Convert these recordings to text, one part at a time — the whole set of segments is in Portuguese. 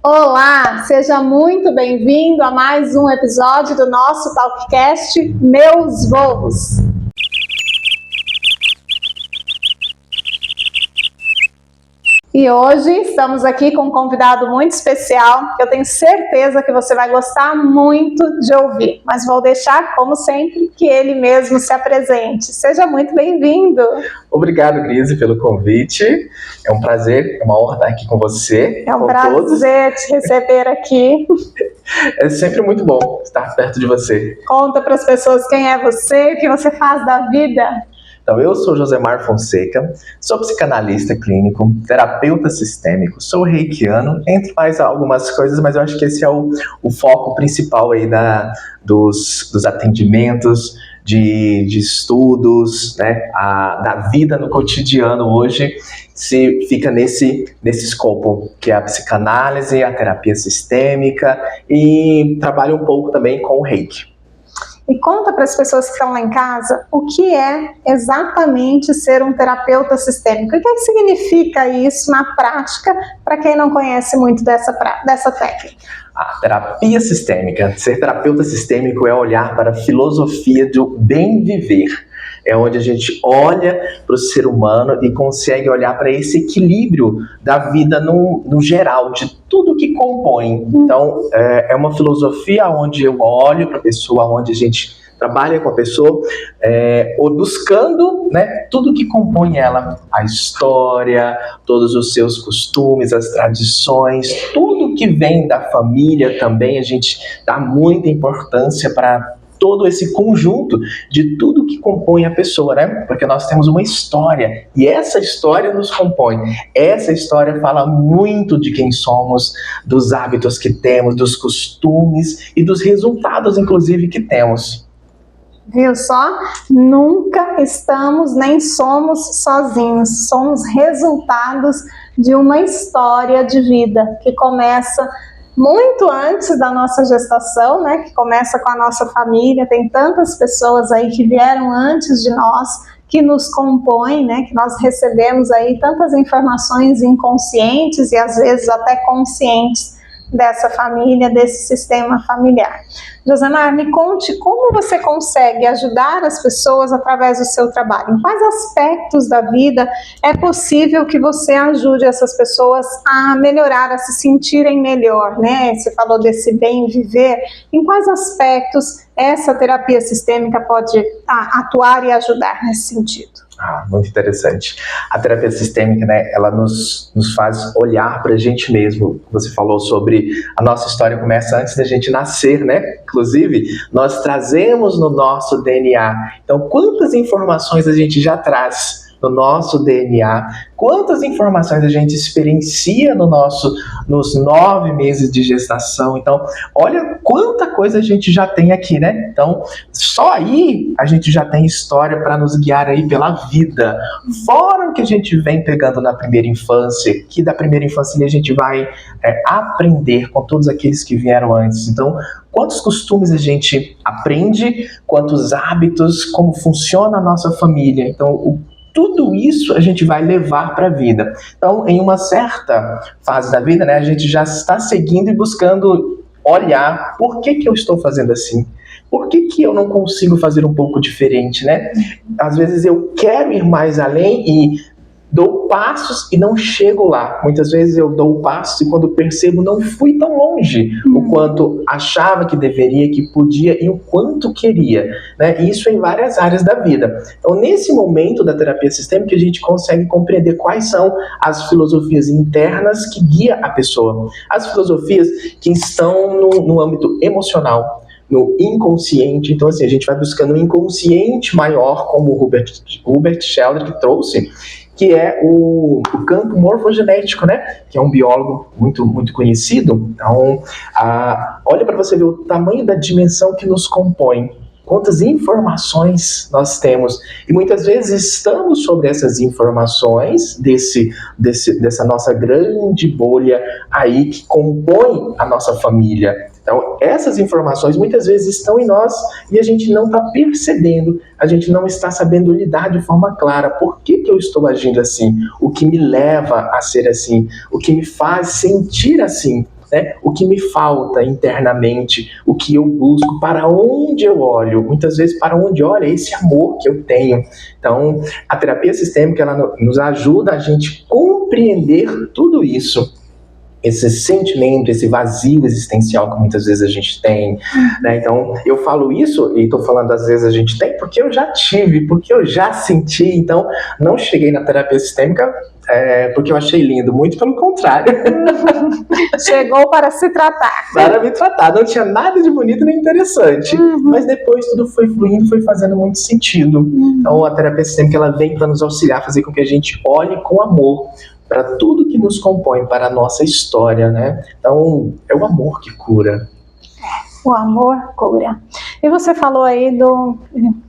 Olá, seja muito bem-vindo a mais um episódio do nosso Talkcast Meus Voos. E hoje estamos aqui com um convidado muito especial, que eu tenho certeza que você vai gostar muito de ouvir, mas vou deixar, como sempre, que ele mesmo se apresente. Seja muito bem-vindo. Obrigado, Grise, pelo convite. É um prazer, é uma honra estar aqui com você. É um prazer te receber aqui. É sempre muito bom estar perto de você. Conta para as pessoas quem é você, o que você faz da vida. Então, eu sou Josemar Fonseca, sou psicanalista clínico, terapeuta sistêmico, sou reikiano, entre mais algumas coisas, mas eu acho que esse é o foco principal aí dos atendimentos, de estudos, né, da vida no cotidiano hoje, se fica nesse escopo, que é a psicanálise, a terapia sistêmica e trabalho um pouco também com o reiki. E conta para as pessoas que estão lá em casa o que é exatamente ser um terapeuta sistêmico. O que significa isso na prática para quem não conhece muito dessa técnica? A terapia sistêmica, ser terapeuta sistêmico é olhar para a filosofia do bem viver. É onde a gente olha para o ser humano e consegue olhar para esse equilíbrio da vida no geral, de tudo que compõe. Então, é uma filosofia onde eu olho para a pessoa, onde a gente trabalha com a pessoa, buscando, né, tudo que compõe ela, a história, todos os seus costumes, as tradições, tudo que vem da família também, a gente dá muita importância para todo esse conjunto de tudo que compõe a pessoa, né? Porque nós temos uma história e essa história nos compõe. Essa história fala muito de quem somos, dos hábitos que temos, dos costumes e dos resultados, inclusive, que temos. Viu só? Nunca estamos nem somos sozinhos. Somos resultados de uma história de vida que começa muito antes da nossa gestação, né, que começa com a nossa família. Tem tantas pessoas aí que vieram antes de nós, que nos compõem, né, que nós recebemos aí tantas informações inconscientes e às vezes até conscientes dessa família, desse sistema familiar. Josemar, me conte como você consegue ajudar as pessoas através do seu trabalho. Em quais aspectos da vida é possível que você ajude essas pessoas a melhorar, a se sentirem melhor, né? Você falou desse bem viver. Em quais aspectos essa terapia sistêmica pode atuar e ajudar nesse sentido? Muito interessante. A terapia sistêmica, né, ela nos faz olhar para a gente mesmo. Você falou sobre a nossa história começa antes da gente nascer, né? Inclusive, nós trazemos no nosso DNA. Então, quantas informações a gente já traz no nosso DNA, quantas informações a gente experiencia nos 9 meses de gestação. Então, olha quanta coisa a gente já tem aqui, né? Então, só aí a gente já tem história para nos guiar aí pela vida. Fora o que a gente vem pegando na primeira infância, que da primeira infância a gente vai aprender com todos aqueles que vieram antes. Então, quantos costumes a gente aprende, quantos hábitos, como funciona a nossa família. Então, tudo isso a gente vai levar para a vida. Então, em uma certa fase da vida, né, a gente já está seguindo e buscando olhar por que eu estou fazendo assim. Por que eu não consigo fazer um pouco diferente, né? Às vezes eu quero ir mais além e dou passos e não chego lá. Muitas vezes eu dou passos e quando percebo não fui tão longe o quanto achava que deveria, que podia e o quanto queria, né? Isso em várias áreas da vida. Então, nesse momento da terapia sistêmica, a gente consegue compreender quais são as filosofias internas que guiam a pessoa. As filosofias que estão no âmbito emocional, no inconsciente. Então, assim, a gente vai buscando um inconsciente maior, como o Hubert Sheldrake trouxe, que é o campo morfogenético, né? Que é um biólogo muito, muito conhecido. Então, olha para você ver o tamanho da dimensão que nos compõe. Quantas informações nós temos. E muitas vezes estamos sobre essas informações dessa nossa grande bolha aí que compõe a nossa família. Então, essas informações muitas vezes estão em nós e a gente não está percebendo, a gente não está sabendo lidar de forma clara. Por que eu estou agindo assim? O que me leva a ser assim? O que me faz sentir assim? né, o que me falta internamente, o que eu busco, para onde eu olho. Muitas vezes, para onde olha é esse amor que eu tenho. Então, a terapia sistêmica, ela nos ajuda a gente compreender tudo isso, esse sentimento, esse vazio existencial que muitas vezes a gente tem, né? Então, eu falo isso, e estou falando às vezes a gente tem, porque eu já tive, porque eu já senti. Então, não cheguei na terapia sistêmica porque eu achei lindo, muito pelo contrário. Chegou para se tratar. Para me tratar, não tinha nada de bonito nem interessante, mas depois tudo foi fluindo, foi fazendo muito sentido. Então, a terapia sistêmica, ela vem para nos auxiliar, fazer com que a gente olhe com amor para tudo que nos compõe, para a nossa história, né? Então, é o amor que cura. O amor cura. E você falou aí do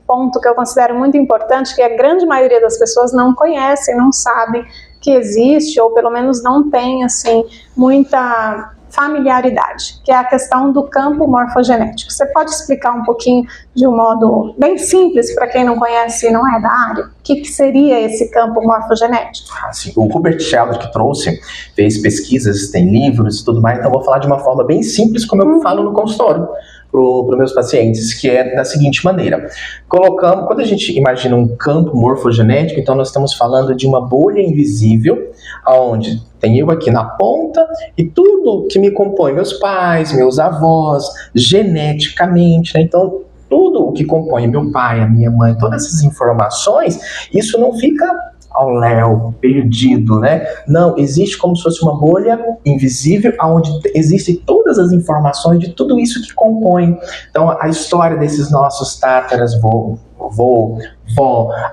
ponto que eu considero muito importante, que a grande maioria das pessoas não conhece, não sabe que existe, ou pelo menos não tem, assim, muita familiaridade, que é a questão do campo morfogenético. Você pode explicar um pouquinho de um modo bem simples para quem não conhece e não é da área? O que seria esse campo morfogenético? Assim, o Hubert Shelder, que trouxe, fez pesquisas, tem livros e tudo mais, então eu vou falar de uma forma bem simples, como eu falo no consultório para os meus pacientes, que é da seguinte maneira: quando a gente imagina um campo morfogenético, então nós estamos falando de uma bolha invisível, onde tem eu aqui na ponta e tudo que me compõe, meus pais, meus avós, geneticamente, né? Então, tudo o que compõe meu pai, a minha mãe, todas essas informações, isso não fica ao léu, perdido, né? Não, existe como se fosse uma bolha invisível, onde existem todas as informações de tudo isso que compõe. Então, a história desses nossos tátaras, vó,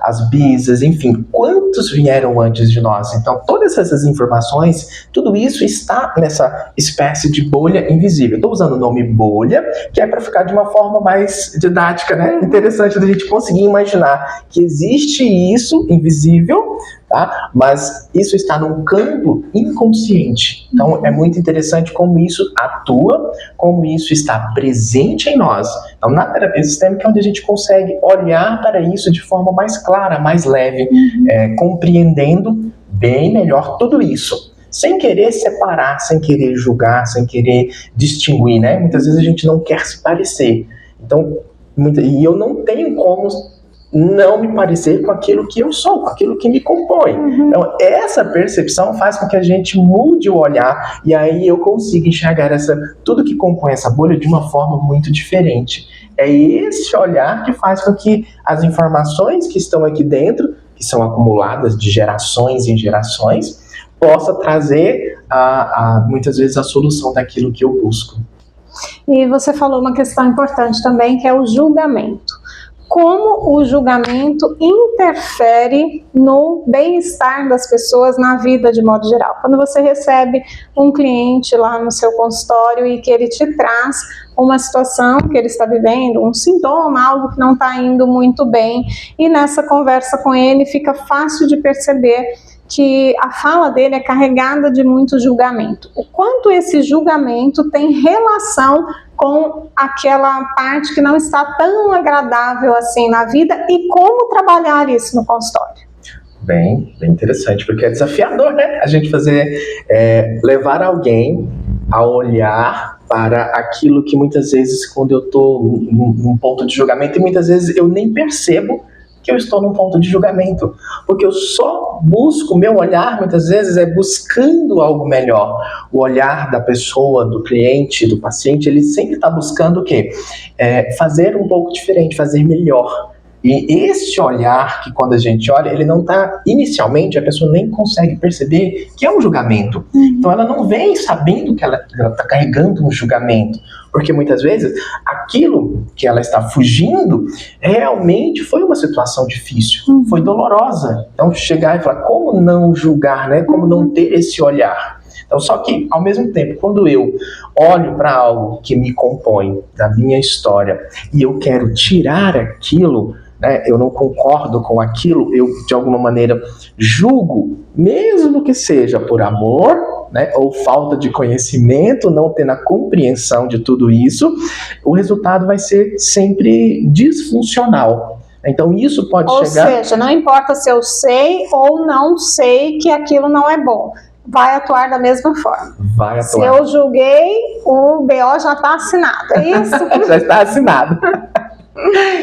as bisas, enfim, quantos vieram antes de nós? Então, todas essas informações, tudo isso está nessa espécie de bolha invisível. Estou usando o nome bolha, que é para ficar de uma forma mais didática, né? Interessante da gente conseguir imaginar que existe isso invisível, tá? Mas isso está num campo inconsciente. Então, é muito interessante como isso atua, como isso está presente em nós. Então, na terapia sistêmica é onde a gente consegue olhar para isso de forma mais clara, mais leve, compreendendo bem melhor tudo isso, sem querer separar, sem querer julgar, sem querer distinguir, né? Muitas vezes a gente não quer se parecer. Então, e eu não tenho como não me parecer com aquilo que eu sou, com aquilo que me compõe. Então, essa percepção faz com que a gente mude o olhar, e aí eu consigo enxergar tudo que compõe essa bolha de uma forma muito diferente. É esse olhar que faz com que as informações que estão aqui dentro, que são acumuladas de gerações em gerações, possa trazer muitas vezes a solução daquilo que eu busco. E você falou uma questão importante também, que é o julgamento. Como o julgamento interfere no bem-estar das pessoas na vida de modo geral? Quando você recebe um cliente lá no seu consultório e que ele te traz uma situação que ele está vivendo, um sintoma, algo que não está indo muito bem, e nessa conversa com ele fica fácil de perceber que a fala dele é carregada de muito julgamento. O quanto esse julgamento tem relação com aquela parte que não está tão agradável assim na vida, e como trabalhar isso no consultório? Bem interessante, porque é desafiador, né? A gente levar alguém a olhar para aquilo que muitas vezes, quando eu estou num ponto de julgamento, e muitas vezes eu nem percebo que eu estou num ponto de julgamento, porque eu só busco, meu olhar muitas vezes é buscando algo melhor. O olhar da pessoa, do cliente, do paciente, ele sempre está buscando o quê? Fazer um pouco diferente, fazer melhor. E esse olhar, que quando a gente olha, ele não está, inicialmente, a pessoa nem consegue perceber que é um julgamento. Então ela não vem sabendo que ela está carregando um julgamento, porque muitas vezes aquilo que ela está fugindo realmente foi uma situação difícil, foi dolorosa. Então chegar e falar, como não julgar, né? Como não ter esse olhar? Então, só que, ao mesmo tempo, quando eu olho para algo que me compõe, da minha história, e eu quero tirar aquilo, né, eu não concordo com aquilo, eu, de alguma maneira, julgo, mesmo que seja por amor, né, ou falta de conhecimento, não tendo a compreensão de tudo isso, o resultado vai ser sempre disfuncional. Então isso pode chegar... Ou seja, não importa se eu sei ou não sei que aquilo não é bom. vai atuar da mesma forma. Vai Se atuar. eu julguei, o BO já está assinado, é isso? Já está assinado.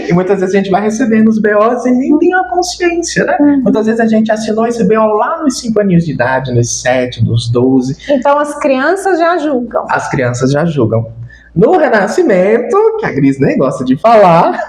E muitas vezes a gente vai recebendo os BOs e nem tem a consciência, né? Muitas vezes a gente assinou esse BO lá nos 5 aninhos de idade, nos 7, nos 12. Então as crianças já julgam. As crianças já julgam. No renascimento, que a Gris nem gosta de falar,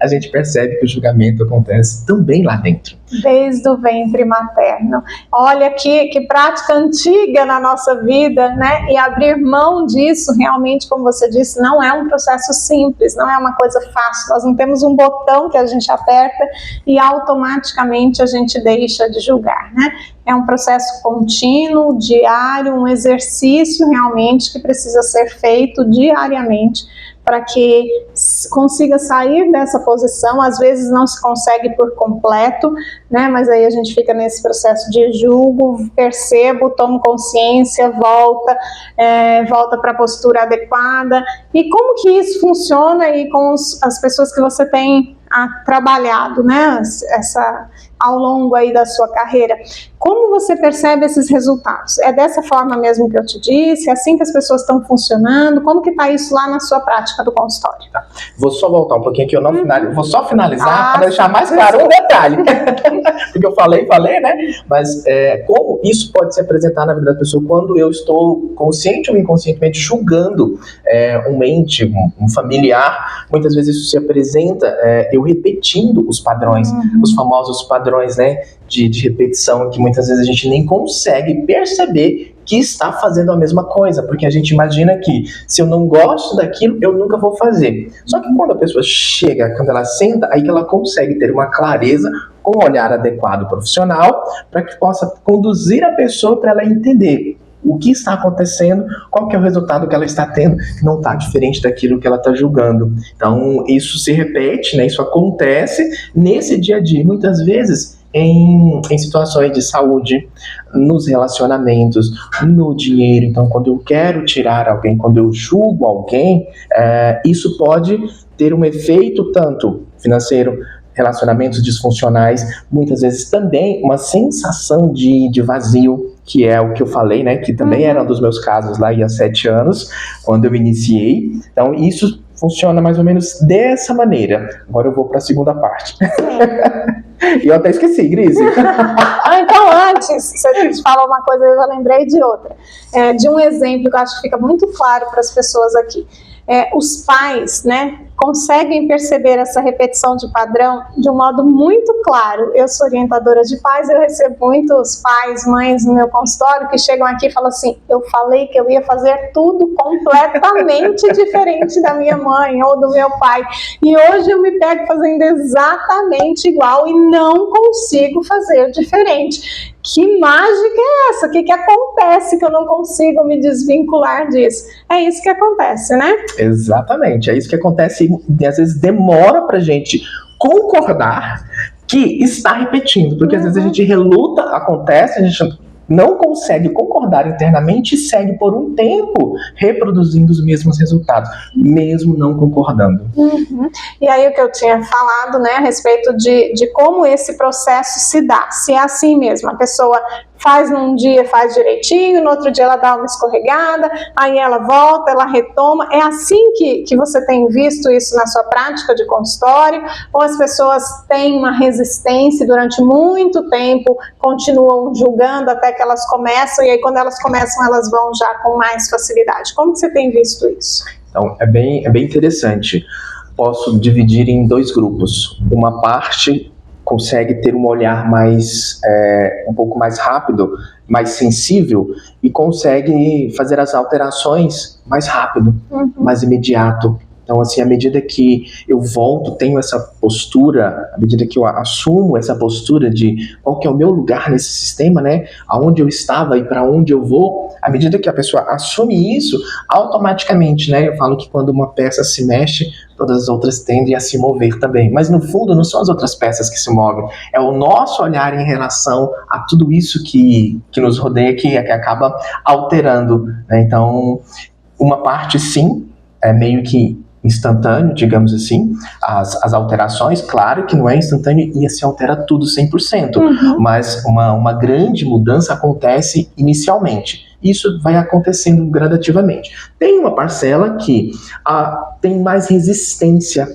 a gente percebe que o julgamento acontece também lá dentro. Desde o ventre materno. Olha que prática antiga na nossa vida, né? E abrir mão disso, realmente, como você disse, não é um processo simples, não é uma coisa fácil. Nós não temos um botão que a gente aperta e automaticamente a gente deixa de julgar, né? É um processo contínuo, diário, um exercício realmente que precisa ser feito diariamente para que consiga sair dessa posição. Às vezes não se consegue por completo, né? Mas aí a gente fica nesse processo de julgo, percebo, tomo consciência, volta para a postura adequada. E como que isso funciona aí com as pessoas que você tem trabalhado, né? Ao longo aí da sua carreira. Como você percebe esses resultados? É dessa forma mesmo que eu te disse? É assim que as pessoas estão funcionando? Como que está isso lá na sua prática do consultório? Tá. Vou só voltar um pouquinho aqui, vou só finalizar para deixar mais sim. claro um detalhe. Porque eu falei, né? Mas como isso pode se apresentar na vida da pessoa quando eu estou consciente ou inconscientemente julgando um ente, um familiar. Muitas vezes isso se apresenta eu repetindo os padrões, os famosos padrões, né, de repetição, que muitas vezes a gente nem consegue perceber que está fazendo a mesma coisa, porque a gente imagina que se eu não gosto daquilo, eu nunca vou fazer. Só que quando a pessoa chega, quando ela senta, aí que ela consegue ter uma clareza com um olhar adequado profissional, para que possa conduzir a pessoa para ela entender o que está acontecendo, qual que é o resultado que ela está tendo, que não está diferente daquilo que ela está julgando. Então, isso se repete, né? Isso acontece nesse dia a dia, muitas vezes em situações de saúde, nos relacionamentos, no dinheiro. Então, quando eu quero tirar alguém, quando eu julgo alguém, isso pode ter um efeito tanto financeiro, relacionamentos disfuncionais, muitas vezes também uma sensação de vazio, que é o que eu falei, né, que também era um dos meus casos lá há 7 anos, quando eu iniciei. Então, isso funciona mais ou menos dessa maneira. Agora eu vou para a segunda parte. E eu até esqueci, Grise. Então, antes, você falou uma coisa, eu já lembrei de outra. De um exemplo que eu acho que fica muito claro para as pessoas aqui. Os pais, né, conseguem perceber essa repetição de padrão de um modo muito claro. Eu sou orientadora de pais, eu recebo muitos pais, mães no meu consultório que chegam aqui e falam assim: eu falei que eu ia fazer tudo completamente diferente da minha mãe ou do meu pai, e hoje eu me pego fazendo exatamente igual e não consigo fazer diferente. Que mágica é essa? O que acontece que eu não consigo me desvincular disso? É isso que acontece, né? Exatamente, é isso que acontece e às vezes demora pra gente concordar que está repetindo, porque às vezes a gente reluta, acontece, a gente não consegue concordar internamente e segue por um tempo reproduzindo os mesmos resultados, mesmo não concordando. E aí o que eu tinha falado, né, a respeito de como esse processo se dá, se é assim mesmo, a pessoa faz num dia, faz direitinho, no outro dia ela dá uma escorregada, aí ela volta, ela retoma. É assim que você tem visto isso na sua prática de consultório? Ou as pessoas têm uma resistência durante muito tempo, continuam julgando até que elas começam, e aí quando elas começam, elas vão já com mais facilidade? Como que você tem visto isso? Então, é bem interessante. Posso dividir em 2 grupos. Uma parte consegue ter um olhar mais, um pouco mais rápido, mais sensível, e consegue fazer as alterações mais rápido, mais imediato. Então, assim, à medida que eu volto, tenho essa postura, à medida que eu assumo essa postura de qual que é o meu lugar nesse sistema, né? Aonde eu estava e para onde eu vou, à medida que a pessoa assume isso, automaticamente, né? Eu falo que quando uma peça se mexe, todas as outras tendem a se mover também. Mas, no fundo, não são as outras peças que se movem. É o nosso olhar em relação a tudo isso que nos rodeia, que acaba alterando, né? Então, uma parte, sim, é meio que instantâneo, digamos assim, as alterações. Claro que não é instantâneo e se altera tudo 100%, mas uma grande mudança acontece inicialmente. Isso vai acontecendo gradativamente. Tem uma parcela que tem mais resistência,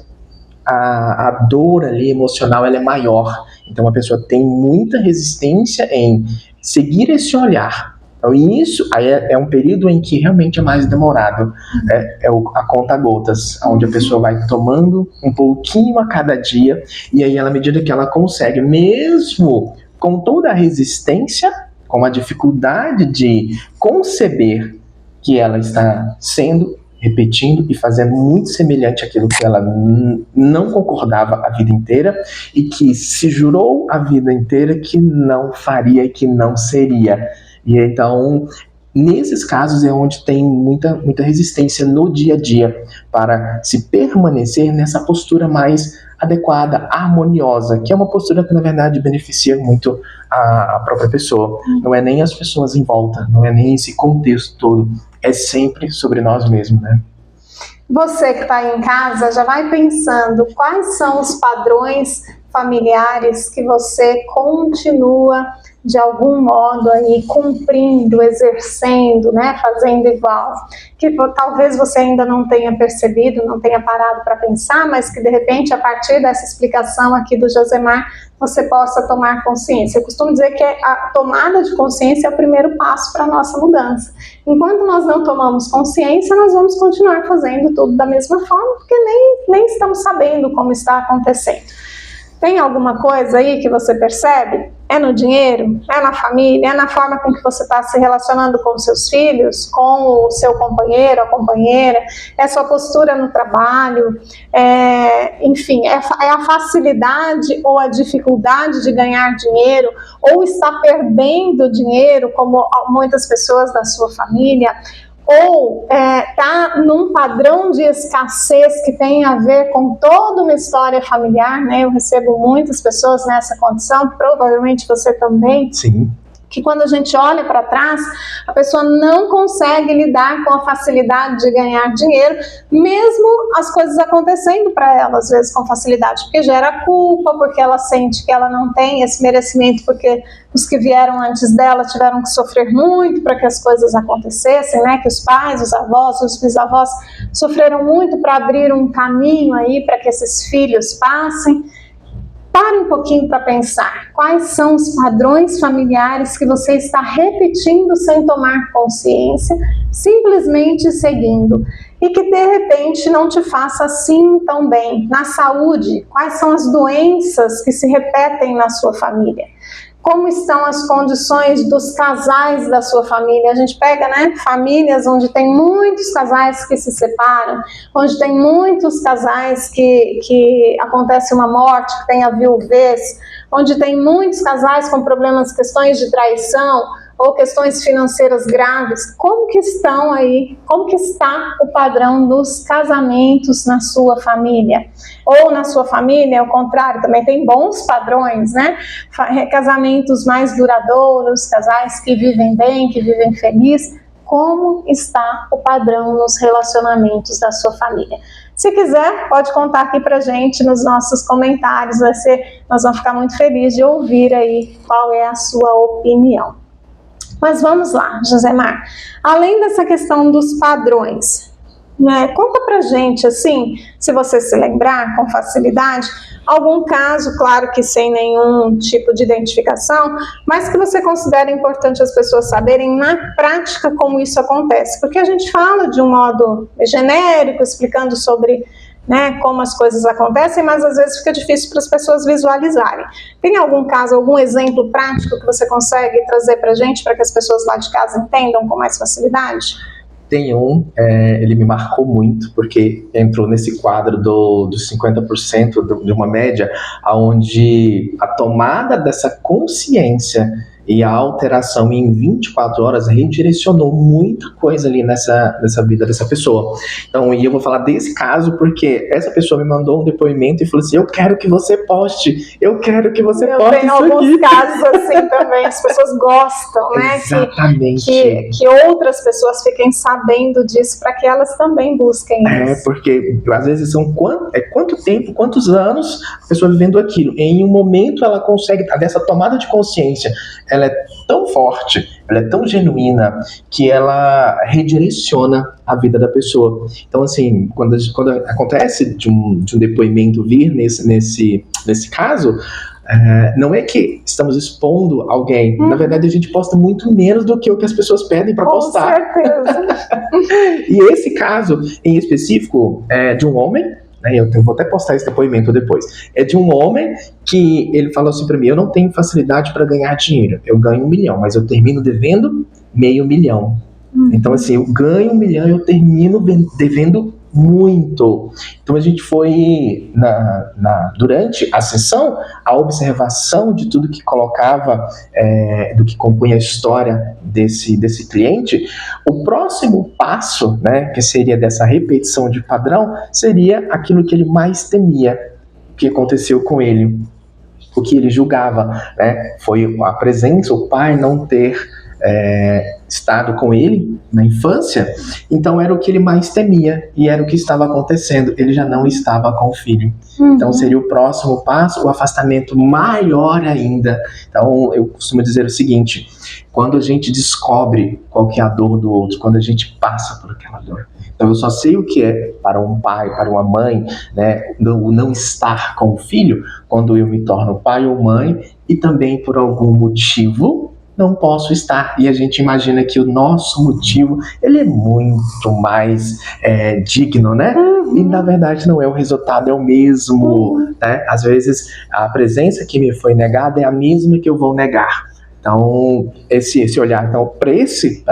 a dor ali emocional ela é maior, então a pessoa tem muita resistência em seguir esse olhar. Então isso aí é um período em que realmente é mais demorado, a conta-gotas, onde a pessoa vai tomando um pouquinho a cada dia, e aí à medida que ela consegue, mesmo com toda a resistência, com a dificuldade de conceber que ela está repetindo e fazendo muito semelhante àquilo que ela não concordava a vida inteira e que se jurou a vida inteira que não faria e que não seria. E então, nesses casos é onde tem muita resistência no dia a dia para se permanecer nessa postura mais adequada, harmoniosa, que é uma postura que na verdade beneficia muito a própria pessoa. Não é nem as pessoas em volta, não é nem esse contexto todo, é sempre sobre nós mesmos, né? Você que está aí em casa já vai pensando quais são os padrões familiares que você continua de algum modo aí cumprindo, exercendo, né, fazendo igual, que talvez você ainda não tenha percebido, não tenha parado para pensar, mas que de repente a partir dessa explicação aqui do Josemar você possa tomar consciência. Eu costumo dizer que a tomada de consciência é o primeiro passo para a nossa mudança. Enquanto nós não tomamos consciência, nós vamos continuar fazendo tudo da mesma forma, porque nem estamos sabendo como está acontecendo. Tem alguma coisa aí que você percebe? É no dinheiro? É na família? É na forma com que você está se relacionando com os seus filhos? Com o seu companheiro, a companheira? É a sua postura no trabalho? Enfim, é a facilidade ou a dificuldade de ganhar dinheiro? Ou está perdendo dinheiro, como muitas pessoas da sua família? Ou está num padrão de escassez que tem a ver com toda uma história familiar, né? Eu recebo muitas pessoas nessa condição, provavelmente você também. Sim. Que quando a gente olha para trás, a pessoa não consegue lidar com a facilidade de ganhar dinheiro, mesmo as coisas acontecendo para ela, às vezes com facilidade, porque gera culpa, porque ela sente que ela não tem esse merecimento, porque os que vieram antes dela tiveram que sofrer muito para que as coisas acontecessem, né? Que os pais, os avós, os bisavós sofreram muito para abrir um caminho aí para que esses filhos passem. Pare um pouquinho para pensar quais são os padrões familiares que você está repetindo sem tomar consciência, simplesmente seguindo, e que de repente não te faça assim tão bem. Na saúde, quais são as doenças que se repetem na sua família? Como estão as condições dos casais da sua família? A gente pega, né, famílias onde tem muitos casais que se separam, onde tem muitos casais que acontece uma morte, que tem a viuvez, onde tem muitos casais com problemas, questões de traição ou questões financeiras graves. Como que estão aí? Como que está o padrão dos casamentos na sua família? Ou na sua família, ao contrário, também tem bons padrões, né? Casamentos mais duradouros, casais que vivem bem, que vivem felizes. Como está o padrão nos relacionamentos da sua família? Se quiser, pode contar aqui pra gente nos nossos comentários. Nós vamos ficar muito felizes de ouvir aí qual é a sua opinião. Mas vamos lá, Josemar. Além dessa questão dos padrões, né, conta pra gente, assim, se você se lembrar com facilidade, algum caso, claro que sem nenhum tipo de identificação, mas que você considera importante as pessoas saberem na prática como isso acontece. Porque a gente fala de um modo genérico, explicando sobre, né, como as coisas acontecem, mas às vezes fica difícil para as pessoas visualizarem. Tem algum caso, algum exemplo prático que você consegue trazer para a gente, para que as pessoas lá de casa entendam com mais facilidade? Tem ele me marcou muito, porque entrou nesse quadro dos 50% de uma média, onde a tomada dessa consciência E a alteração em 24 horas redirecionou muita coisa ali nessa vida dessa pessoa. Então, e eu vou falar desse caso porque essa pessoa me mandou um depoimento e falou assim: eu quero que você poste, eu quero que você poste isso aqui. Eu tenho alguns casos assim também, as pessoas gostam, né? Exatamente. Que outras pessoas fiquem sabendo disso para que elas também busquem isso. Porque às vezes são quanto tempo, quantos anos a pessoa vivendo aquilo. Em um momento ela consegue, dessa tomada de consciência, ela é tão forte, ela é tão genuína, que ela redireciona a vida da pessoa. Então, assim, quando acontece de um depoimento vir nesse caso, não é que estamos expondo alguém. Na verdade, a gente posta muito menos do que o que as pessoas pedem para postar. Com certeza. E esse caso, em específico, é de um homem, né, eu vou até postar esse depoimento depois, é de um homem que ele falou assim para mim: eu não tenho facilidade para ganhar dinheiro, eu ganho 1 milhão, mas eu termino devendo meio milhão. Então, assim, eu ganho 1 milhão e eu termino devendo muito. Então a gente foi durante a sessão, a observação de tudo que colocava, do que compunha a história desse cliente. O próximo passo, né, que seria dessa repetição de padrão, seria aquilo que ele mais temia que aconteceu com ele, o que ele julgava, né, foi a presença, o pai não ter estado com ele na infância. Então era o que ele mais temia e era o que estava acontecendo. Ele já não estava com o filho. Então seria o próximo passo, o afastamento maior ainda. Então eu costumo dizer o seguinte: quando a gente descobre qual que é a dor do outro, quando a gente passa por aquela dor. Então eu só sei o que é para um pai, para uma mãe, né, não estar com o filho, quando eu me torno pai ou mãe e também por algum motivo não posso estar. E a gente imagina que o nosso motivo, ele é muito mais digno, né? E na verdade não é, o resultado é o mesmo, né? Às vezes a presença que me foi negada é a mesma que eu vou negar. Então, esse olhar, então, para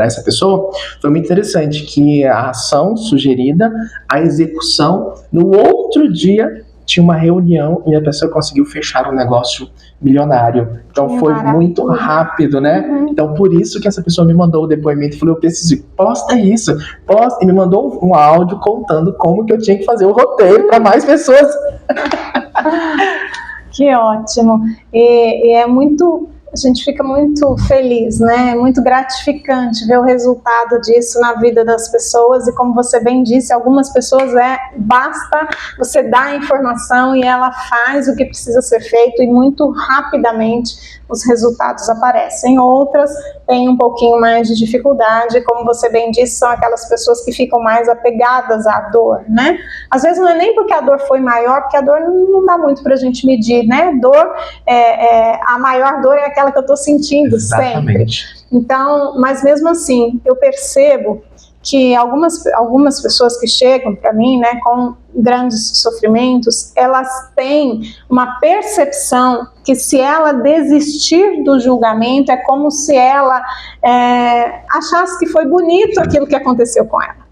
essa pessoa, foi muito interessante que a ação sugerida, a execução, no outro dia tinha uma reunião e a pessoa conseguiu fechar um negócio milionário. Então foi muito rápido, né? Então por isso que essa pessoa me mandou o depoimento e falou: eu preciso, posta isso, posta, e me mandou um áudio contando como que eu tinha que fazer o roteiro para mais pessoas. Que ótimo. E é muito... A gente fica muito feliz, né? É muito gratificante ver o resultado disso na vida das pessoas. E como você bem disse, algumas pessoas basta você dar a informação e ela faz o que precisa ser feito e muito rapidamente os resultados aparecem. Outras têm um pouquinho mais de dificuldade, como você bem disse, são aquelas pessoas que ficam mais apegadas à dor, né? Às vezes não é nem porque a dor foi maior, porque a dor não dá muito pra gente medir, né? Dor, a maior dor é aquela que eu tô sentindo. Exatamente. Sempre. Então, mas mesmo assim, eu percebo que algumas pessoas que chegam para mim, né, com grandes sofrimentos, elas têm uma percepção que se ela desistir do julgamento, é como se ela achasse que foi bonito aquilo que aconteceu com ela.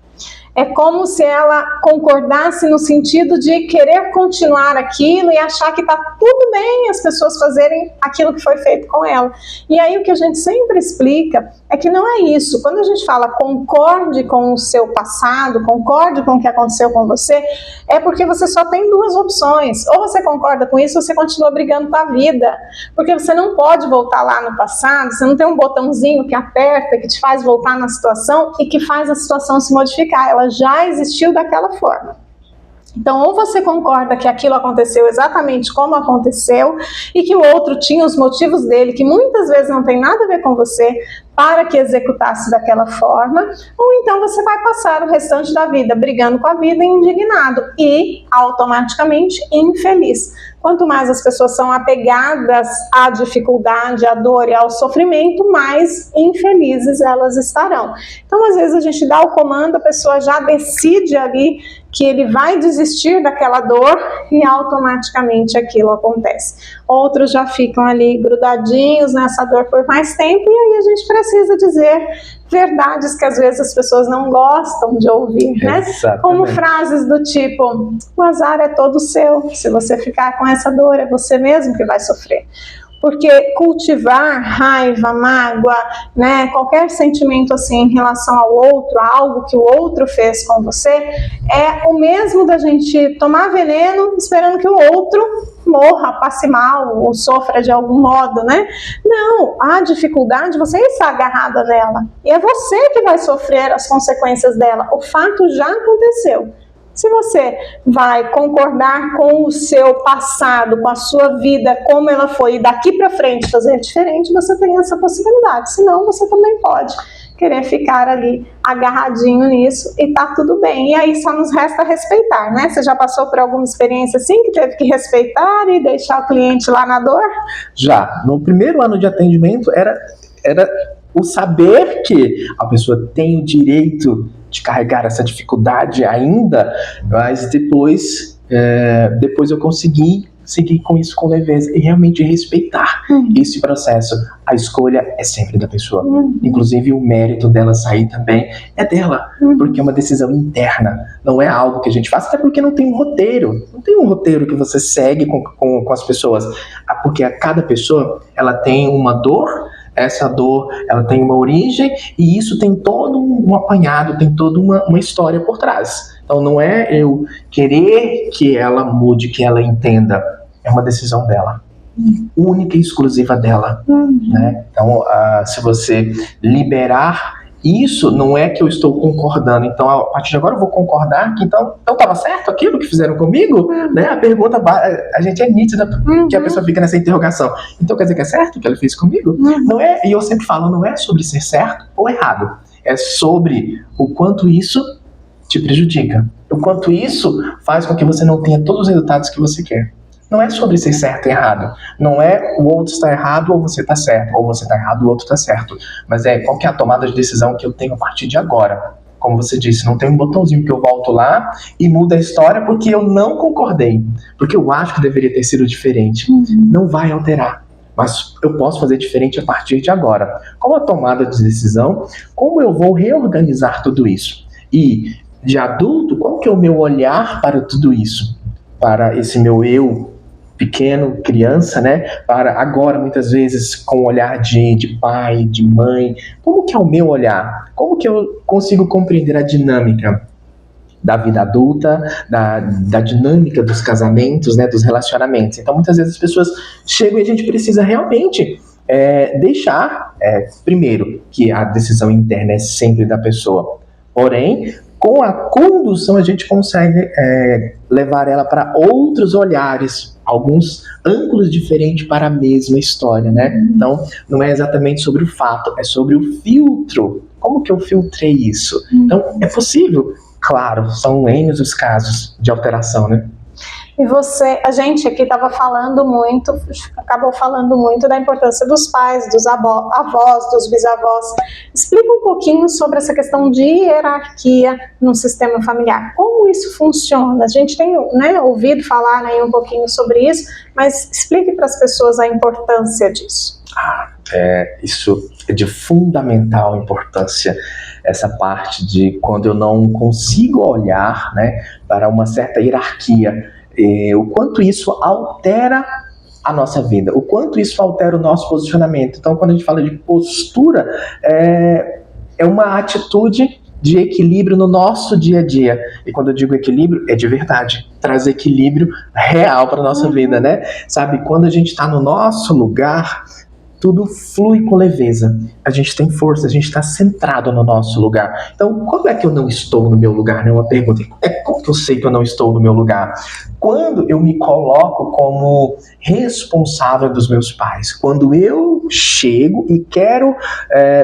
É como se ela concordasse no sentido de querer continuar aquilo e achar que está tudo bem as pessoas fazerem aquilo que foi feito com ela. E aí o que a gente sempre explica é que não é isso. Quando a gente fala concorde com o seu passado, concorde com o que aconteceu com você, é porque você só tem duas opções. Ou você concorda com isso ou você continua brigando com a vida. Porque você não pode voltar lá no passado, você não tem um botãozinho que aperta, que te faz voltar na situação e que faz a situação se modificar. Ela já existiu daquela forma. Então, ou você concorda que aquilo aconteceu exatamente como aconteceu e que o outro tinha os motivos dele, que muitas vezes não tem nada a ver com você, para que executasse daquela forma, ou então você vai passar o restante da vida brigando com a vida, indignado e automaticamente infeliz. Quanto mais as pessoas são apegadas à dificuldade, à dor e ao sofrimento, mais infelizes elas estarão. Então, às vezes a gente dá o comando, a pessoa já decide ali que ele vai desistir daquela dor e automaticamente aquilo acontece. Outros já ficam ali grudadinhos nessa dor por mais tempo e aí a gente precisa dizer verdades que às vezes as pessoas não gostam de ouvir, né? Exatamente. Como frases do tipo: o azar é todo seu, se você ficar com essa dor é você mesmo que vai sofrer. porque cultivar raiva, mágoa, né, qualquer sentimento assim em relação ao outro, a algo que o outro fez com você, é o mesmo da gente tomar veneno esperando que o outro morra, passe mal ou sofra de algum modo, né? Não, a dificuldade, você está agarrada nela e é você que vai sofrer as consequências dela. O fato já aconteceu. Se você vai concordar com o seu passado, com a sua vida, como ela foi, e daqui para frente fazer diferente, você tem essa possibilidade. Senão, você também pode querer ficar ali agarradinho nisso e tá tudo bem. E aí só nos resta respeitar, né? Você já passou por alguma experiência assim, que teve que respeitar e deixar o cliente lá na dor? Já, no primeiro ano de atendimento, era o saber que a pessoa tem o direito de carregar essa dificuldade ainda, mas depois eu consegui seguir com isso com leveza e realmente respeitar esse processo. A escolha é sempre da pessoa. Inclusive o mérito dela sair também é dela, porque é uma decisão interna, não é algo que a gente faz, até porque não tem um roteiro. Não tem um roteiro que você segue com as pessoas, porque a cada pessoa ela tem uma dor. Essa dor, ela tem uma origem e isso tem todo um apanhado, tem toda uma história por trás. Então não é eu querer que ela mude, que ela entenda. É uma decisão dela. Única e exclusiva dela. Né? Então, se você liberar isso, não é que eu estou concordando. Então, a partir de agora eu vou concordar que então estava certo aquilo que fizeram comigo? Né? A pergunta, a gente é nítida que a pessoa fica nessa interrogação. Então quer dizer que é certo o que ela fez comigo? Não é, e eu sempre falo, não é sobre ser certo ou errado. É sobre o quanto isso te prejudica. O quanto isso faz com que você não tenha todos os resultados que você quer. Não é sobre ser certo e errado. Não é o outro está errado ou você está certo. Ou você está errado ou o outro está certo. Mas qual que é a tomada de decisão que eu tenho a partir de agora. Como você disse, não tem um botãozinho que eu volto lá e muda a história porque eu não concordei. Porque eu acho que deveria ter sido diferente. Não vai alterar. Mas eu posso fazer diferente a partir de agora. Qual a tomada de decisão? Como eu vou reorganizar tudo isso? E de adulto, qual que é o meu olhar para tudo isso? Para esse meu eu pequeno, criança, né? Para agora, muitas vezes, com o olhar de pai, de mãe. Como que é o meu olhar? Como que eu consigo compreender a dinâmica da vida adulta, da dinâmica dos casamentos, né? Dos relacionamentos? Então, muitas vezes as pessoas chegam e a gente precisa realmente deixar, primeiro, que a decisão interna é sempre da pessoa. Porém, com a condução a gente consegue levar ela para outros olhares, alguns ângulos diferentes para a mesma história, né? Então, não é exatamente sobre o fato, é sobre o filtro. Como que eu filtrei isso? Então, é possível? Claro, são N os casos de alteração, né? E a gente aqui acabou falando muito da importância dos pais, dos avós, dos bisavós. Explica um pouquinho sobre essa questão de hierarquia no sistema familiar. Como isso funciona? A gente tem, né, ouvido falar aí um pouquinho sobre isso, mas explique para as pessoas a importância disso. Isso é de fundamental importância, essa parte de quando eu não consigo olhar, né, para uma certa hierarquia. O quanto isso altera a nossa vida, o quanto isso altera o nosso posicionamento. Então, quando a gente fala de postura, é uma atitude de equilíbrio no nosso dia a dia. E quando eu digo equilíbrio, é de verdade. Traz equilíbrio real para a nossa vida, né? Sabe, quando a gente está no nosso lugar, tudo flui com leveza. A gente tem força, a gente está centrado no nosso lugar. Então, quando é que eu não estou no meu lugar? Né? Uma pergunta. Como que eu sei que eu não estou no meu lugar? Quando eu me coloco como responsável dos meus pais. Quando eu chego e quero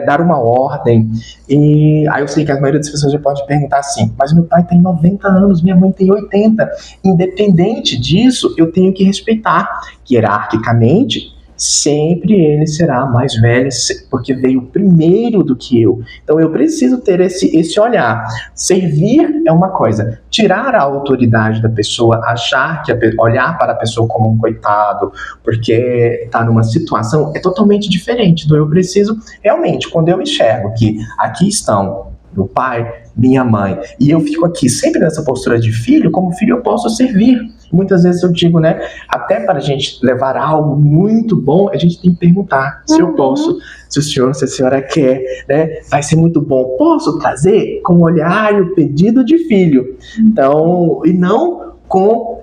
dar uma ordem. E aí eu sei que a maioria das pessoas já pode perguntar assim, mas meu pai tem 90 anos, minha mãe tem 80. Independente disso, eu tenho que respeitar hierarquicamente. Sempre ele será mais velho, porque veio primeiro do que eu. Então eu preciso ter esse olhar. Servir é uma coisa, tirar a autoridade da pessoa, achar que olhar para a pessoa como um coitado, porque está numa situação, é totalmente diferente. Então eu preciso realmente, quando eu enxergo que aqui estão meu pai, minha mãe, e eu fico aqui sempre nessa postura de filho, como filho eu posso servir. Muitas vezes eu digo, né, até para a gente levar algo muito bom, a gente tem que perguntar se eu posso, se o senhor, se a senhora quer, né, vai ser muito bom. Posso trazer com o olhar e o pedido de filho. Então, e não com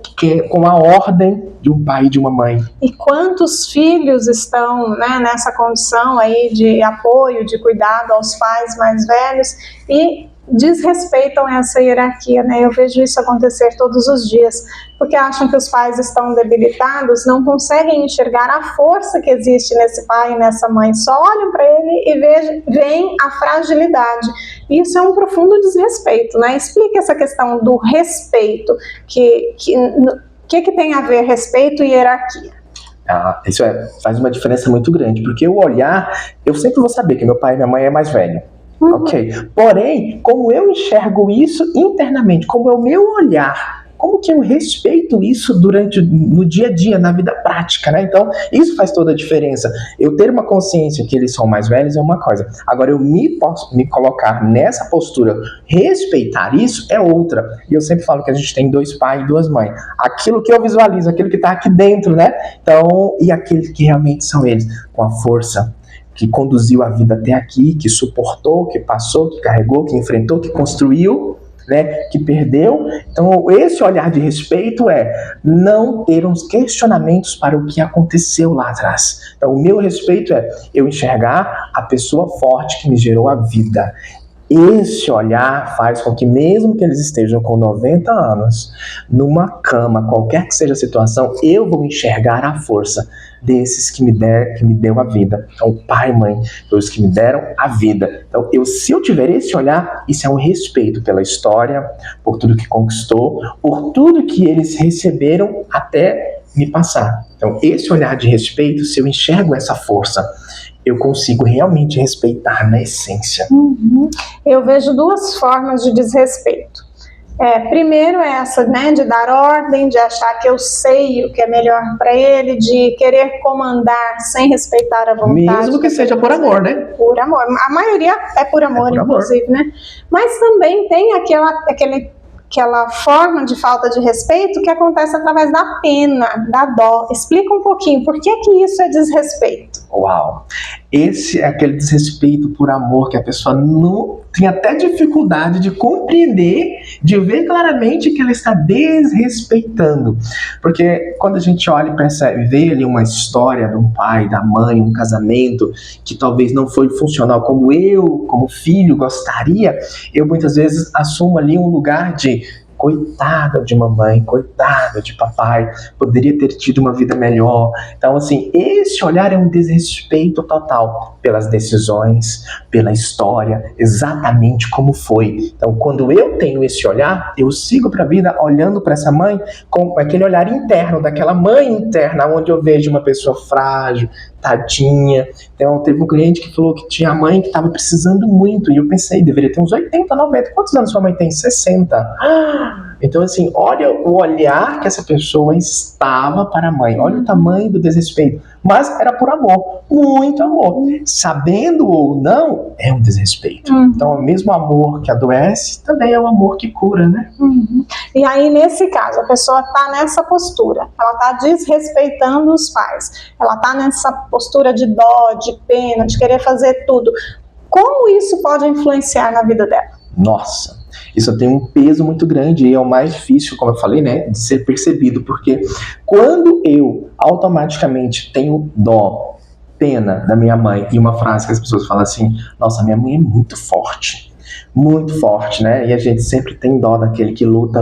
a ordem de um pai e de uma mãe. E quantos filhos estão, né, nessa condição aí de apoio, de cuidado aos pais mais velhos e desrespeitam essa hierarquia, né? Eu vejo isso acontecer todos os dias, porque acham que os pais estão debilitados, não conseguem enxergar a força que existe nesse pai e nessa mãe, só olham para ele e veem a fragilidade. Isso é um profundo desrespeito, né? Explica essa questão do respeito, que tem a ver respeito e hierarquia? Isso faz uma diferença muito grande, porque o olhar, eu sempre vou saber que meu pai e minha mãe é mais velho. Ok? Porém, como eu enxergo isso internamente, como é o meu olhar, como que eu respeito isso no dia a dia, na vida prática, né? Então, isso faz toda a diferença. Eu ter uma consciência que eles são mais velhos é uma coisa. Agora, posso me colocar nessa postura, respeitar isso é outra. E eu sempre falo que a gente tem 2 pais e 2 mães. Aquilo que eu visualizo, aquilo que está aqui dentro, né? Então, e aqueles que realmente são eles, com a força que conduziu a vida até aqui, que suportou, que passou, que carregou, que enfrentou, que construiu, né, que perdeu. Então, esse olhar de respeito é não ter uns questionamentos para o que aconteceu lá atrás. Então, o meu respeito é eu enxergar a pessoa forte que me gerou a vida. Esse olhar faz com que, mesmo que eles estejam com 90 anos, numa cama, qualquer que seja a situação, eu vou enxergar a força desses que me deu a vida. Então, pai e mãe, os que me deram a vida. Então, se eu tiver esse olhar, isso é um respeito pela história, por tudo que conquistou, por tudo que eles receberam até me passar. Então, esse olhar de respeito, se eu enxergo essa força, eu consigo realmente respeitar na essência. Eu vejo 2 formas de desrespeito. Primeiro é essa, né, de dar ordem, de achar que eu sei o que é melhor para ele, de querer comandar sem respeitar a vontade. Mesmo que seja por amor, né? Por amor. A maioria é por amor, inclusive, né? Mas também tem aquela forma de falta de respeito que acontece através da pena, da dó. Explica um pouquinho, por que isso é desrespeito? Uau! Esse é aquele desrespeito por amor que a pessoa não tem até dificuldade de compreender, de ver claramente que ela está desrespeitando. Porque quando a gente olha e percebe, vê ali uma história de um pai, da mãe, um casamento que talvez não foi funcional como eu, como filho, gostaria, eu muitas vezes assumo ali um lugar de coitada de mamãe, coitada de papai, poderia ter tido uma vida melhor. Então, assim, esse olhar é um desrespeito total pelas decisões, pela história, exatamente como foi. Então, quando eu tenho esse olhar, eu sigo para a vida olhando para essa mãe com aquele olhar interno, daquela mãe interna, onde eu vejo uma pessoa frágil, tadinha. Então, teve um cliente que falou que tinha a mãe que estava precisando muito, e eu pensei, deveria ter uns 80, 90. Quantos anos sua mãe tem? 60. Então, assim, olha o olhar que essa pessoa estava para a mãe. Olha o tamanho do desrespeito. Mas era por amor, muito amor. Sabendo ou não, é um desrespeito. Então, o mesmo amor que adoece, também é o amor que cura, né? E aí, nesse caso, a pessoa está nessa postura. Ela está desrespeitando os pais. Ela está nessa postura de dó, de pena, de querer fazer tudo. Como isso pode influenciar na vida dela? Nossa! Isso tem um peso muito grande e é o mais difícil, como eu falei, né, de ser percebido, porque quando eu automaticamente tenho dó, pena da minha mãe, e uma frase que as pessoas falam assim, nossa, minha mãe é muito forte, né, e a gente sempre tem dó daquele que luta,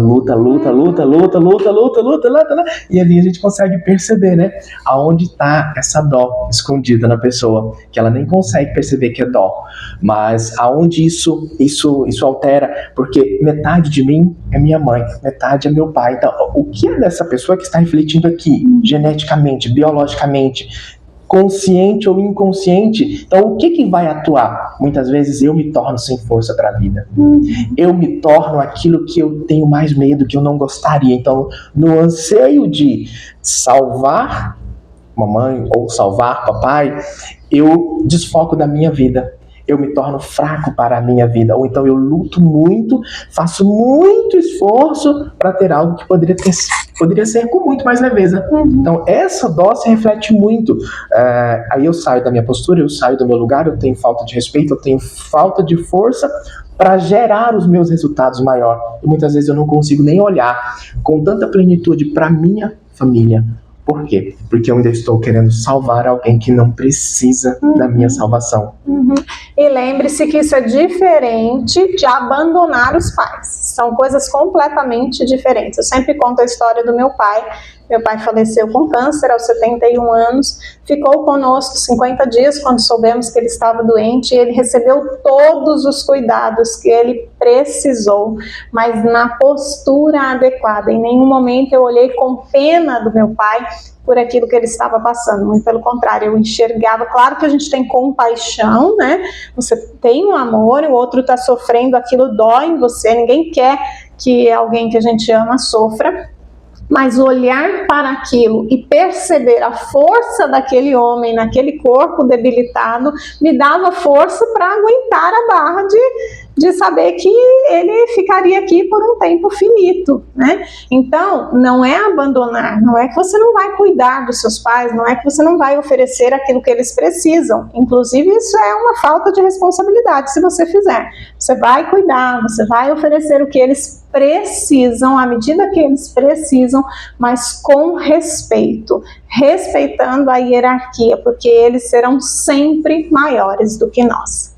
e ali a gente consegue perceber, né, aonde está essa dó escondida na pessoa, que ela nem consegue perceber que é dó, mas aonde isso altera, porque metade de mim é minha mãe, metade é meu pai. Então, o que é dessa pessoa que está refletindo aqui, geneticamente, biologicamente, consciente ou inconsciente? Então, o que vai atuar? Muitas vezes eu me torno sem força para a vida. Eu me torno aquilo que eu tenho mais medo, que eu não gostaria. Então, no anseio de salvar mamãe ou salvar papai, eu desfoco da minha vida. eu me torno fraco para a minha vida, ou então eu luto muito, faço muito esforço para ter algo que poderia ser com muito mais leveza. Então essa dó se reflete muito. Aí eu saio da minha postura, eu saio do meu lugar, eu tenho falta de respeito, eu tenho falta de força para gerar os meus resultados maior. E muitas vezes eu não consigo nem olhar com tanta plenitude para minha família. Por quê? Porque eu ainda estou querendo salvar alguém que não precisa da minha salvação. E lembre-se que isso é diferente de abandonar os pais. São coisas completamente diferentes. Eu sempre conto a história do meu pai. Meu pai faleceu com câncer aos 71 anos, ficou conosco 50 dias quando soubemos que ele estava doente, e ele recebeu todos os cuidados que ele precisou, mas na postura adequada. Em nenhum momento eu olhei com pena do meu pai por aquilo que ele estava passando, muito pelo contrário, eu enxergava. Claro que a gente tem compaixão, né? Você tem um amor, o outro está sofrendo, aquilo dói em você, ninguém quer que alguém que a gente ama sofra. Mas olhar para aquilo e perceber a força daquele homem naquele corpo debilitado me dava força para aguentar a barra de saber que ele ficaria aqui por um tempo finito, né? Então, não é abandonar, não é que você não vai cuidar dos seus pais, não é que você não vai oferecer aquilo que eles precisam. Inclusive, isso é uma falta de responsabilidade se você fizer. Você vai cuidar, você vai oferecer o que eles precisam, à medida que eles precisam, mas com respeito, respeitando a hierarquia, porque eles serão sempre maiores do que nós.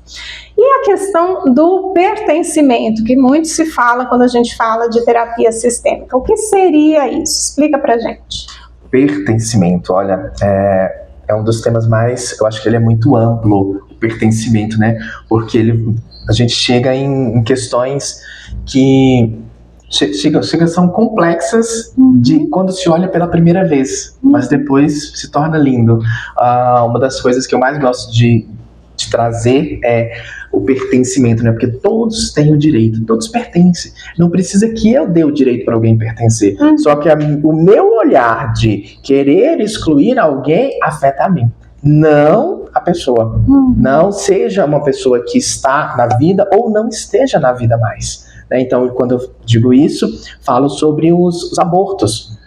E a questão do pertencimento, que muito se fala quando a gente fala de terapia sistêmica. O que seria isso? Explica pra gente. Pertencimento, olha, é um dos temas mais, eu acho que ele é muito amplo, o pertencimento, né? Porque a gente chega em questões que são complexas de quando se olha pela primeira vez, mas depois se torna lindo. Uma das coisas que eu mais gosto de trazer é o pertencimento, né? Porque todos têm o direito, todos pertencem. Não precisa que eu dê o direito para alguém pertencer. Só que o meu olhar de querer excluir alguém afeta a mim, não a pessoa. Não seja uma pessoa que está na vida ou não esteja na vida mais. Então, quando eu digo isso, falo sobre os abortos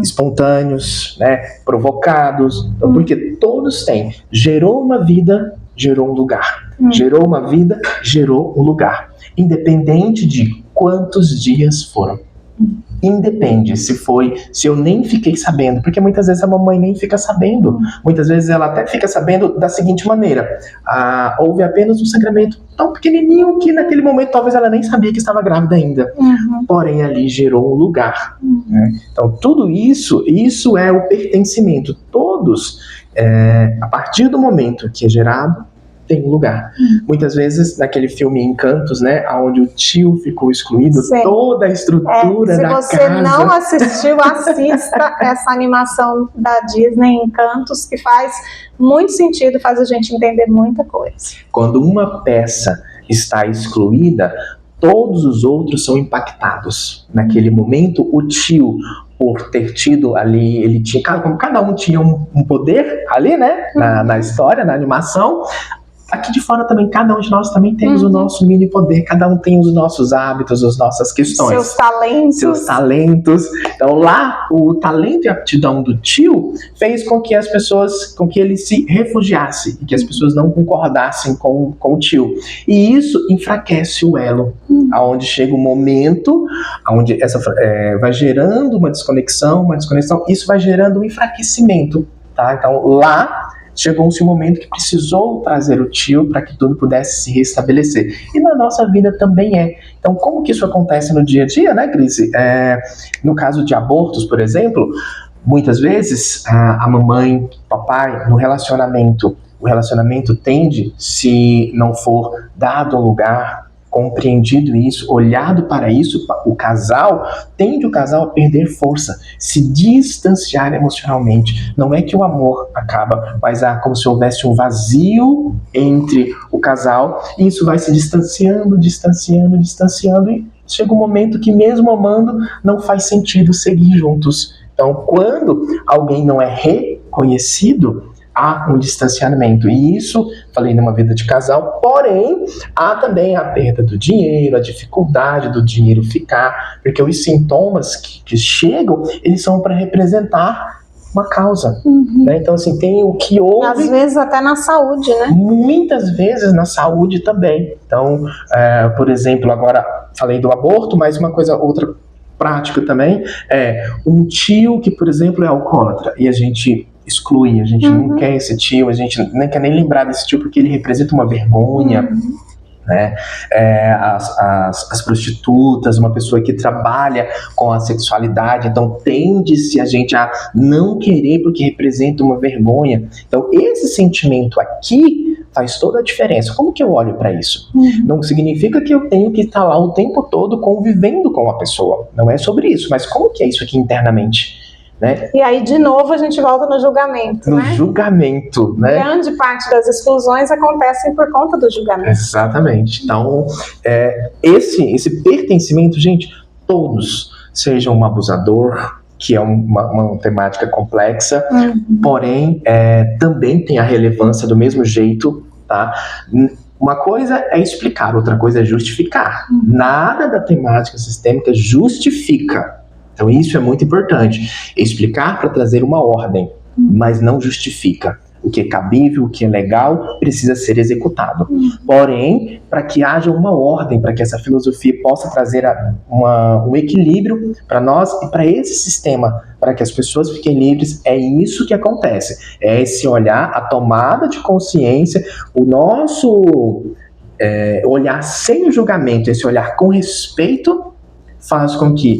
espontâneos, né, provocados, porque todos têm. Gerou uma vida, gerou um lugar. Gerou uma vida, gerou um lugar. Independente de quantos dias foram. Independe se eu nem fiquei sabendo, porque muitas vezes a mamãe nem fica sabendo, muitas vezes ela até fica sabendo da seguinte maneira: houve apenas um sangramento tão pequenininho que naquele momento talvez ela nem sabia que estava grávida ainda, porém ali gerou um lugar, né? Então tudo isso é o pertencimento. Todos, a partir do momento que é gerado, tem um lugar. Muitas vezes, naquele filme Encantos, né, onde o tio ficou excluído, toda a estrutura da casa... Se você não assistiu, assista essa animação da Disney, Encantos, que faz muito sentido, faz a gente entender muita coisa. Quando uma peça está excluída, todos os outros são impactados. Naquele momento, o tio, por ter tido ali, ele tinha, como cada um tinha um poder ali, né, na história, na animação. Aqui de fora também, cada um de nós também temos o nosso mini poder, cada um tem os nossos hábitos, as nossas questões. Seus talentos. Então lá, o talento e a aptidão do tio fez com que ele se refugiasse, e que as pessoas não concordassem com o tio. E isso enfraquece o elo, aonde chega um momento, onde vai gerando uma desconexão, isso vai gerando um enfraquecimento, tá? Então lá, chegou-se um momento que precisou trazer o tio para que tudo pudesse se restabelecer. E na nossa vida também é. Então, como que isso acontece no dia a dia, né, Grise? No caso de abortos, por exemplo, muitas vezes a mamãe, o papai, no relacionamento, o relacionamento tende, se não for dado um lugar, compreendido isso, olhado para isso, o casal a perder força, se distanciar emocionalmente. Não é que o amor acaba, mas há como se houvesse um vazio entre o casal, e isso vai se distanciando, e chega um momento que mesmo amando, não faz sentido seguir juntos. Então, quando alguém não é reconhecido, há um distanciamento. E isso, falei numa vida de casal, porém, há também a perda do dinheiro, a dificuldade do dinheiro ficar, porque os sintomas que chegam, eles são para representar uma causa, né? Então, assim, tem o que houve... Às vezes até na saúde, né? Muitas vezes na saúde também. Então, por exemplo, agora falei do aborto, mas outra prática também é um tio que, por exemplo, é alcoólatra, e a gente exclui, a gente não quer esse tio, a gente nem quer nem lembrar desse tio porque ele representa uma vergonha, né? As prostitutas, uma pessoa que trabalha com a sexualidade, então tende-se a gente a não querer porque representa uma vergonha. Então esse sentimento aqui faz toda a diferença. Como que eu olho para isso? Não significa que eu tenho que estar lá o tempo todo convivendo com a pessoa, não é sobre isso, mas como que é isso aqui internamente? Né? E aí, de novo, a gente volta no julgamento, no né? julgamento, né? Grande parte das exclusões acontecem por conta do julgamento. Exatamente. Então, esse pertencimento, gente, todos, sejam um abusador, que é uma temática complexa, porém, também tem a relevância do mesmo jeito, tá? Uma coisa é explicar, outra coisa é justificar. Nada da temática sistêmica justifica. Então isso é muito importante. Explicar para trazer uma ordem, mas não justifica. O que é cabível, o que é legal, precisa ser executado. Porém, para que haja uma ordem, para que essa filosofia possa trazer um equilíbrio para nós e para esse sistema, para que as pessoas fiquem livres, é isso que acontece. É esse olhar, a tomada de consciência, o nosso olhar sem julgamento, esse olhar com respeito, faz com que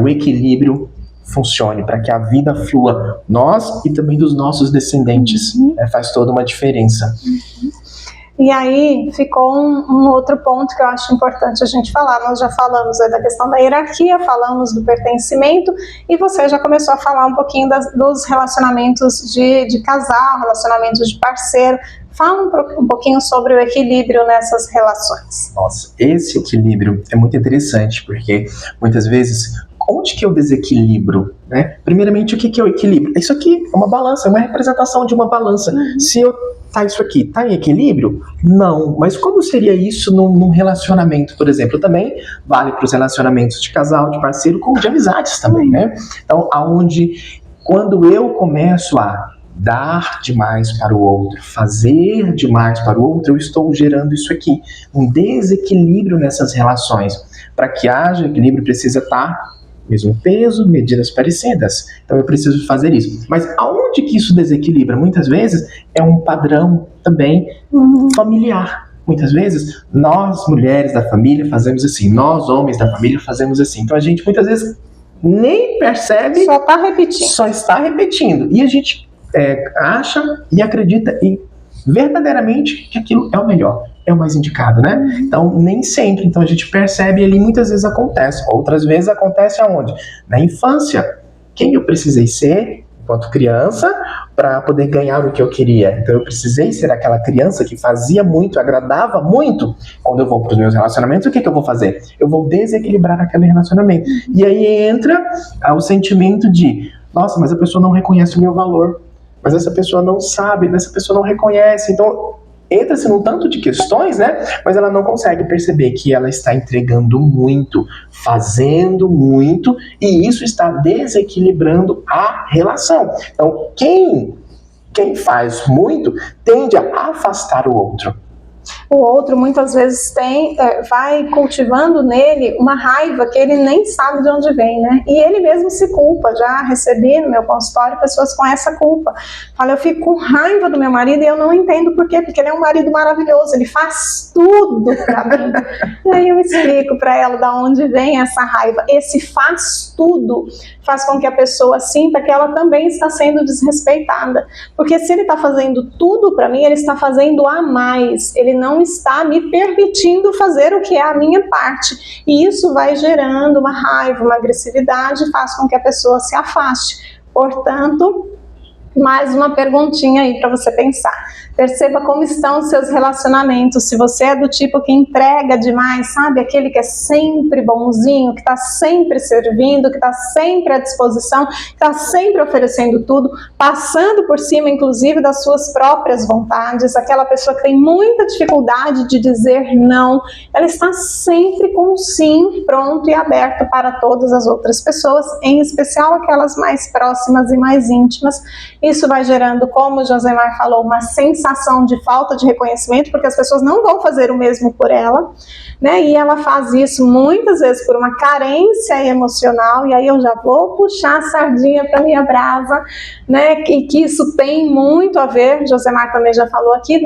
o equilíbrio funcione, para que a vida flua, nós e também dos nossos descendentes. Faz toda uma diferença. E aí ficou um outro ponto que eu acho importante a gente falar. Nós já falamos da questão da hierarquia, falamos do pertencimento, e você já começou a falar um pouquinho dos relacionamentos de casal, relacionamentos de parceiro. Fala um pouquinho sobre o equilíbrio nessas relações. Nossa, esse equilíbrio é muito interessante, porque muitas vezes, onde que eu desequilibro, né? Primeiramente, o que é o equilíbrio? Isso aqui é uma balança, é uma representação de uma balança. Se isso aqui tá em equilíbrio? Não. Mas como seria isso num relacionamento, por exemplo? Também vale para os relacionamentos de casal, de parceiro, como de amizades também, né? Então, quando eu começo a dar demais para o outro, fazer demais para o outro, eu estou gerando isso aqui, um desequilíbrio nessas relações. Para que haja equilíbrio, precisa estar mesmo peso, medidas parecidas. Então eu preciso fazer isso. Mas aonde que isso desequilibra? Muitas vezes é um padrão também familiar. Muitas vezes nós, mulheres da família, fazemos assim, nós, homens da família, fazemos assim. Então a gente muitas vezes nem percebe, só está repetindo. E a gente acha e acredita verdadeiramente que aquilo é o melhor, é o mais indicado, né? Então, nem sempre. Então, a gente percebe ali, muitas vezes acontece. Outras vezes acontece aonde? Na infância. Quem eu precisei ser, enquanto criança, para poder ganhar o que eu queria. Então, eu precisei ser aquela criança que fazia muito, agradava muito. Quando eu vou para os meus relacionamentos, o que eu vou fazer? Eu vou desequilibrar aquele relacionamento. E aí entra o sentimento de, nossa, mas a pessoa não reconhece o meu valor. Mas essa pessoa não sabe, essa pessoa não reconhece. Então, entra-se num tanto de questões, né? Mas ela não consegue perceber que ela está entregando muito, fazendo muito, e isso está desequilibrando a relação. Então, quem faz muito tende a afastar o outro. O outro muitas vezes vai cultivando nele uma raiva que ele nem sabe de onde vem, né? E ele mesmo se culpa. Já recebi no meu consultório pessoas com essa culpa. Fala, eu fico com raiva do meu marido e eu não entendo por quê, porque ele é um marido maravilhoso, ele faz tudo pra mim. E aí eu explico pra ela da onde vem essa raiva. Esse faz tudo faz com que a pessoa sinta que ela também está sendo desrespeitada. Porque se ele está fazendo tudo pra mim, ele está fazendo a mais. Ele não está me permitindo fazer o que é a minha parte. E isso vai gerando uma raiva, uma agressividade e faz com que a pessoa se afaste. Portanto, mais uma perguntinha aí para você pensar. Perceba como estão os seus relacionamentos. Se você é do tipo que entrega demais, sabe? Aquele que é sempre bonzinho, que está sempre servindo, que está sempre à disposição, que está sempre oferecendo tudo, passando por cima, inclusive, das suas próprias vontades. Aquela pessoa que tem muita dificuldade de dizer não, ela está sempre com um sim pronto e aberto para todas as outras pessoas, em especial aquelas mais próximas e mais íntimas. Isso vai gerando, como o Josemar falou, uma sensação de falta de reconhecimento, porque as pessoas não vão fazer o mesmo por ela, né? E ela faz isso muitas vezes por uma carência emocional, e aí eu já vou puxar a sardinha para minha brasa, né? E que isso tem muito a ver, Josemar também já falou aqui,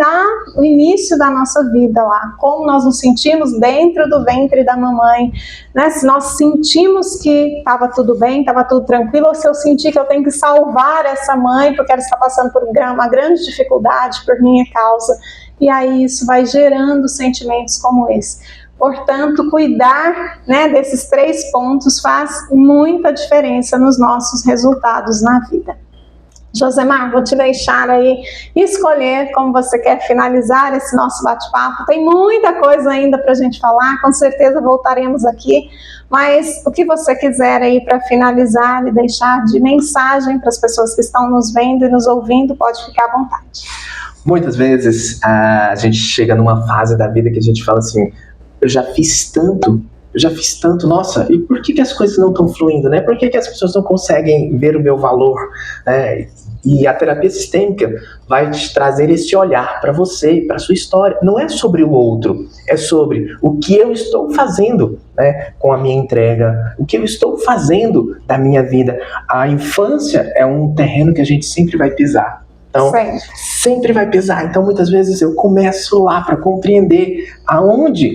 no início da nossa vida lá, como nós nos sentimos dentro do ventre da mamãe, né? Se nós sentimos que estava tudo bem, estava tudo tranquilo, ou se eu sentir que eu tenho que salvar essa mãe porque ela está passando por uma grande dificuldade por minha causa, e aí isso vai gerando sentimentos como esse. Portanto, cuidar, né, desses 3 pontos faz muita diferença nos nossos resultados na vida. Josemar, vou te deixar aí escolher como você quer finalizar esse nosso bate-papo. Tem muita coisa ainda para a gente falar, com certeza voltaremos aqui, mas o que você quiser aí para finalizar e deixar de mensagem para as pessoas que estão nos vendo e nos ouvindo, pode ficar à vontade. Muitas vezes a gente chega numa fase da vida que a gente fala assim, eu já fiz tanto, nossa, e por que as coisas não estão fluindo, né? Por que as pessoas não conseguem ver o meu valor, né? E a terapia sistêmica vai te trazer esse olhar para você, para a sua história. Não é sobre o outro, é sobre o que eu estou fazendo, né, com a minha entrega, o que eu estou fazendo da minha vida. A infância é um terreno que a gente sempre vai pisar. Então, sempre vai pesar. Então, muitas vezes eu começo lá para compreender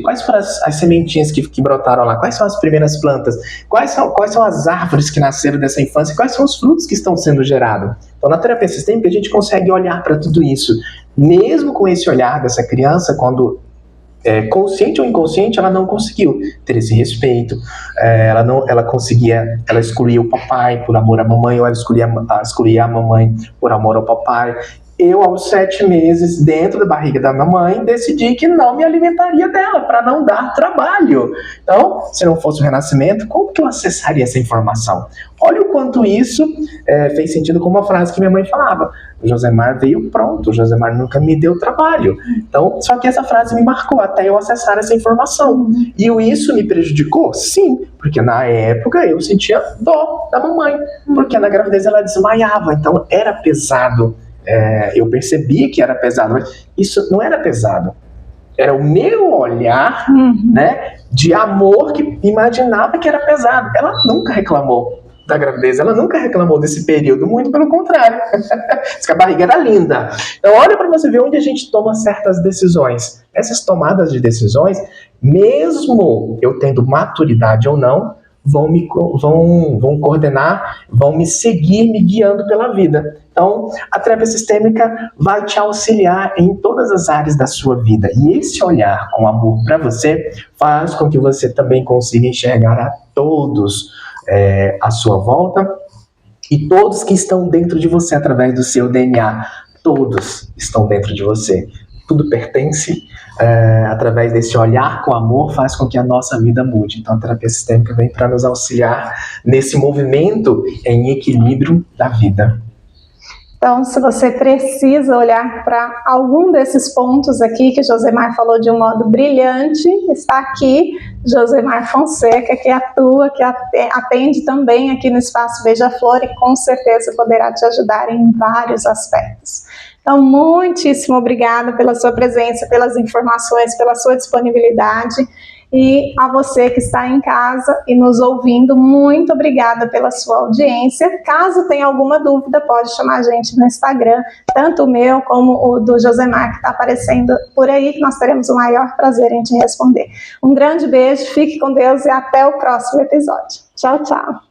quais foram as sementinhas que brotaram lá, quais são as primeiras plantas, quais são as árvores que nasceram dessa infância, quais são os frutos que estão sendo gerados. Então, na terapia sistêmica, a gente consegue olhar para tudo isso. Mesmo com esse olhar dessa criança, quando consciente ou inconsciente, ela não conseguiu ter esse respeito, ela excluía o papai por amor à mamãe, ou ela excluía a mamãe por amor ao papai. Eu, aos 7 meses, dentro da barriga da mamãe, decidi que não me alimentaria dela, para não dar trabalho. Então, se não fosse o renascimento, como que eu acessaria essa informação? Olha o quanto isso fez sentido com uma frase que minha mãe falava. O Josemar veio pronto, o Josemar nunca me deu trabalho. Então, só que essa frase me marcou até eu acessar essa informação. E isso me prejudicou? Sim, porque na época eu sentia dó da mamãe, porque na gravidez ela desmaiava, então era pesado. Eu percebia que era pesado, mas isso não era pesado. Era o meu olhar, né, de amor que imaginava que era pesado. Ela nunca reclamou da gravidez, ela nunca reclamou desse período, muito pelo contrário. Diz que a barriga era linda. Então olha para você ver onde a gente toma certas decisões. Essas tomadas de decisões, mesmo eu tendo maturidade ou não, vão coordenar, vão me seguir, me guiando pela vida. Então, a terapia sistêmica vai te auxiliar em todas as áreas da sua vida. E esse olhar com amor para você faz com que você também consiga enxergar a todos à sua volta e todos que estão dentro de você através do seu DNA. Todos estão dentro de você. Tudo pertence. Através desse olhar com amor, faz com que a nossa vida mude. Então a terapia sistêmica vem para nos auxiliar nesse movimento em equilíbrio da vida. Então, se você precisa olhar para algum desses pontos aqui que Josemar falou de um modo brilhante, está aqui Josemar Fonseca, que atua, que atende também aqui no Espaço Beija-Flor e com certeza poderá te ajudar em vários aspectos. Então, muitíssimo obrigada pela sua presença, pelas informações, pela sua disponibilidade. E a você que está em casa e nos ouvindo, muito obrigada pela sua audiência. Caso tenha alguma dúvida, pode chamar a gente no Instagram, tanto o meu como o do Josemar, que está aparecendo por aí, que nós teremos o maior prazer em te responder. Um grande beijo, fique com Deus e até o próximo episódio. Tchau, tchau.